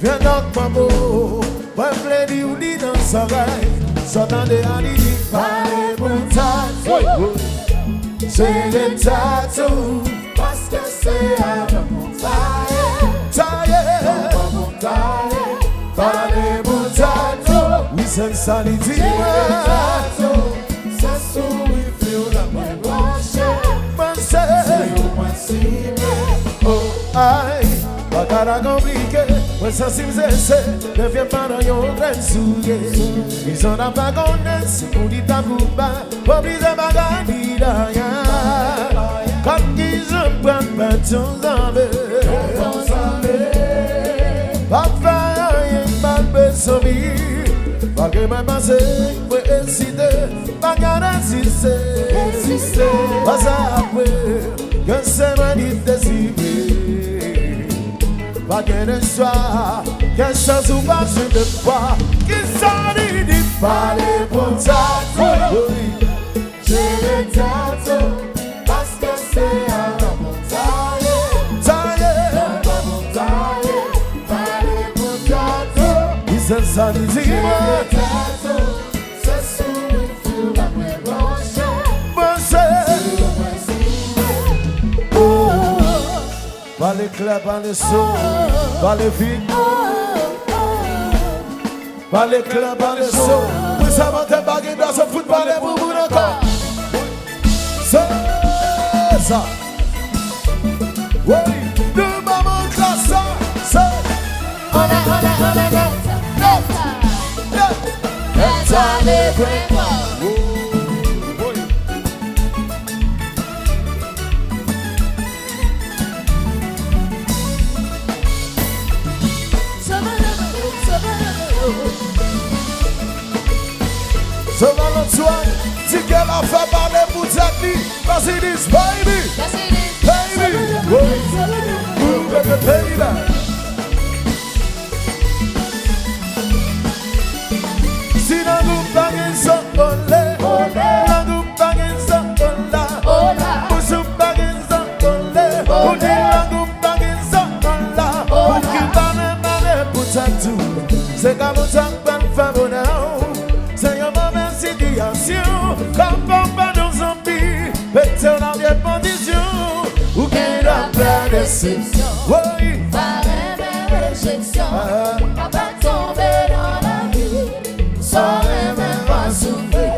Viens donc maman, moi je dis ou dit dans sa oreille, sortant de Annie dit parlez pour tatou, c'est le tatou, parce que c'est à mon taille, parlez pour tatou, oui c'est ça les dit, c'est sous il fait la main blanche, c'est au moins si oh aïe. Bakara compliqué, ouais ça si c'est, ne viens pas dans yon grain souillé. Ils ont pas connaissent, on dit ta bouba, pour bliser bagani d'ailleurs. Quand ils ont pas de ton zambé, pas faire rien mal bessomi. Pas que ma pensée, pour inciter, pas qu'à insister. Pas ça après, que c'est ma vie décimée. Pas qu'un soir, qu'un chance ou pas je ne crois qu'il s'en dit parler pour tatou. J'ai le tatou parce que c'est à mon taille, parler pour tatou. Il s'en s'en dit j'ai le tatou, c'est sous le fil la main blanche. Par les clubs, par les sauts, par les filles, par les clubs, par les sauts. Vous savez que baguette dans ce football et vous encore. C'est ça. Oui, deux mamans classe ça. So Valentine, si qu'elle a fait parler pour Tati, parce it is baby, baby, baby. Si la goutte baguette s'en olé, la goutte baguette s'en ola, pour ce baguette s'en olé, pour dire la goutte baguette s'en ola, pour qu'il parle pour Tati, c'est comme ça qu'on fait bonheur. C'est un moment de situation, comme papa nos zombies, mettez dans des conditions, ou qu'il y a plein d'exceptions. Oui, pas de réjection, papa tomber dans la vie, sans même pas souffrir.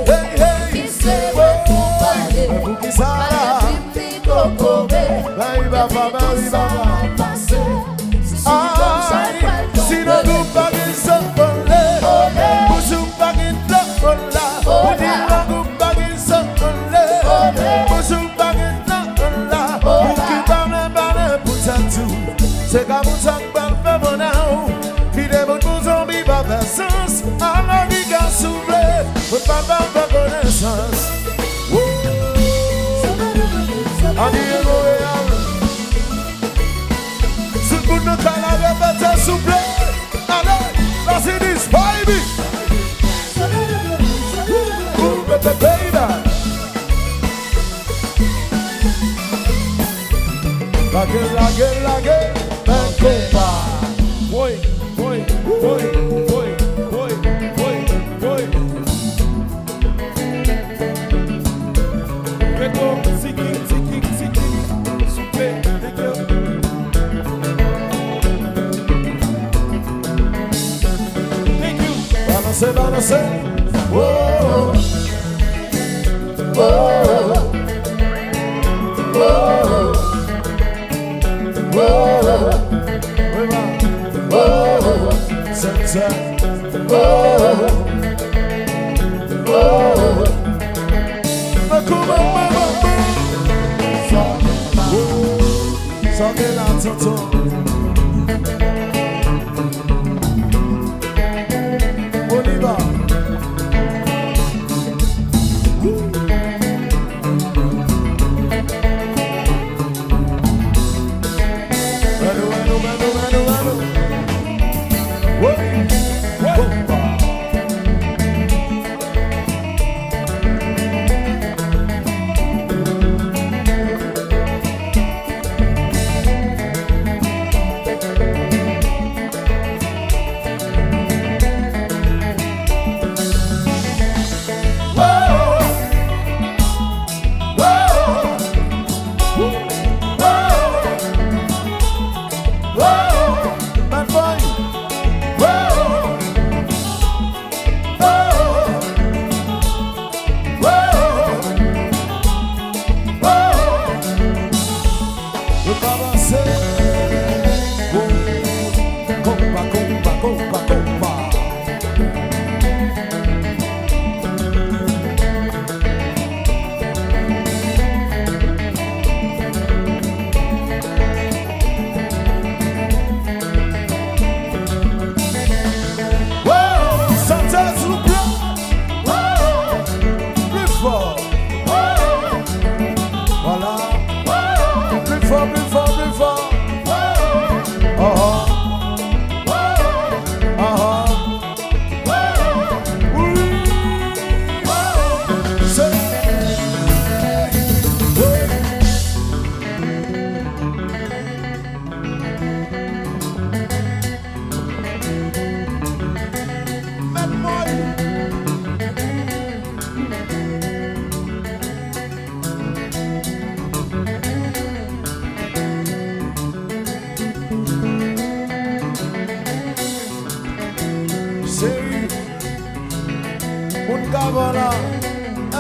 Qui se veut pour parler, pour qui ça va, pipi coco, baby, papa, baby, papa, passer. Si nous nous pas qu'ils sont volés, pour nous pas qu'ils c'est comme ça que parle fait mon âme. Qui débute pour zombie par faire sens. Alors qui a soufflé, pour pas faire connaissance. On dit un mot réel. Si le monde ne t'a la répété, soufflé. Allez, là c'est this baby. Baby. La gueule, ben compa. Boy. Reto, siki, souple, thank you. Balance. Whoa.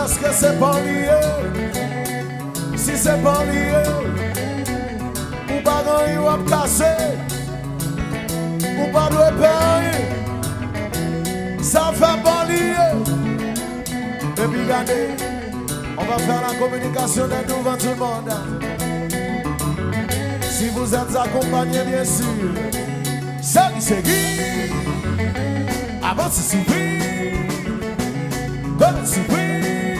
Est-ce que c'est pas lié? Si c'est pas lié, ou pas gagner ou casser, ou pas de payer, ça fait pas lié. Et puis regardez, on va faire la communication de nous devant tout le monde. Si vous êtes accompagnés, bien sûr, c'est qui c'est qui? Avant c'est sourire. Donne sourire,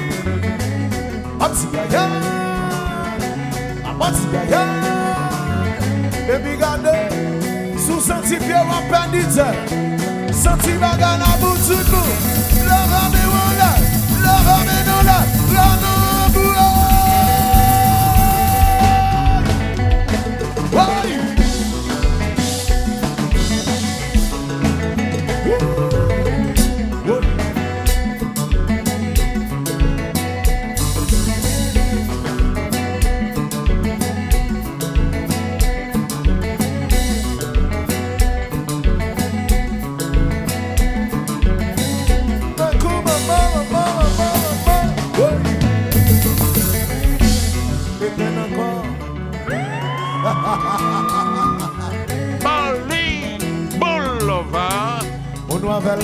un petit gaillard, un petit gaillard. Et puis regardez, sous senti pied ou en pénite, senti bagarre à bout de tout. Le rendez-vous là, le rendez-vous là, le rendez-vous là.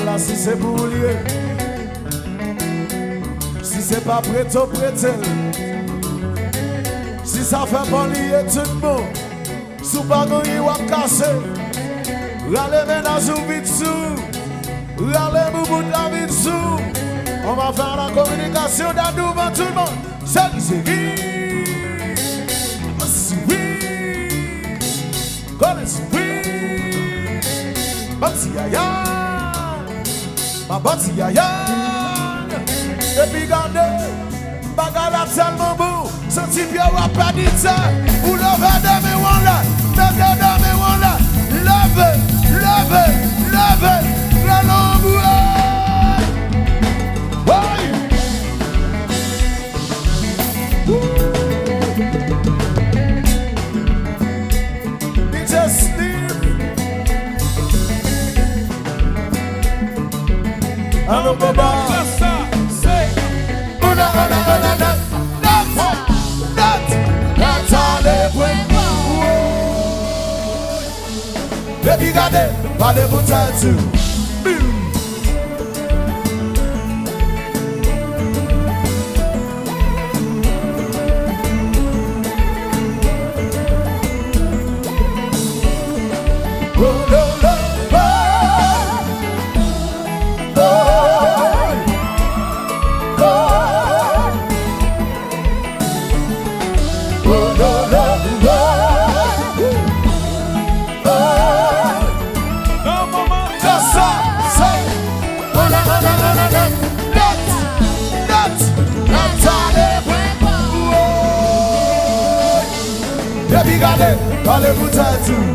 Là, si c'est boulier, si c'est pas prêt au prêtel, si ça fait pas lier tout le monde, sous pas gagner ou à casser, râler ménage ou vite sous, râler boubou de la vite sous. On va faire la communication d'adou devant tout le monde. C'est qui c'est qui? Oui, connais oui, Bati yaya. Ma bati yaya. Et puis regardez, bagala tellement beau. Senti bien ou pas dit ça. Ou levez de mes wanda. Levez de mes wanda. Levez, levez, levez. La langue. Allo baba, say, una, that's all it went. Baby got it, but they put tattoo. Vale mutatu.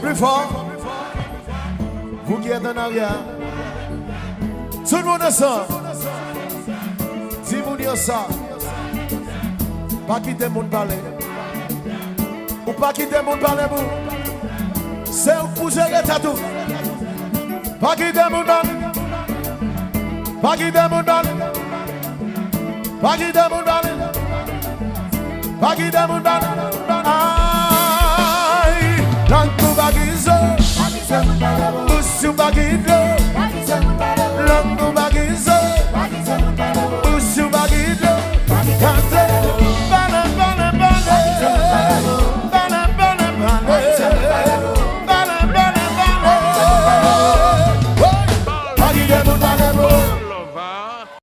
Plus fort. Vous qui êtes en arrière. Tout le monde ensemble. Dis-moi ça. Pas quitter mon parler. Ou pas quitter mon parler vous. C'est où vous gérez tout. Pas quitter mon parler. Pas quitter mon parler. Pas quitter mon parler. Pas quitter mon parler. Bagizo, Musu Bagizo, Langu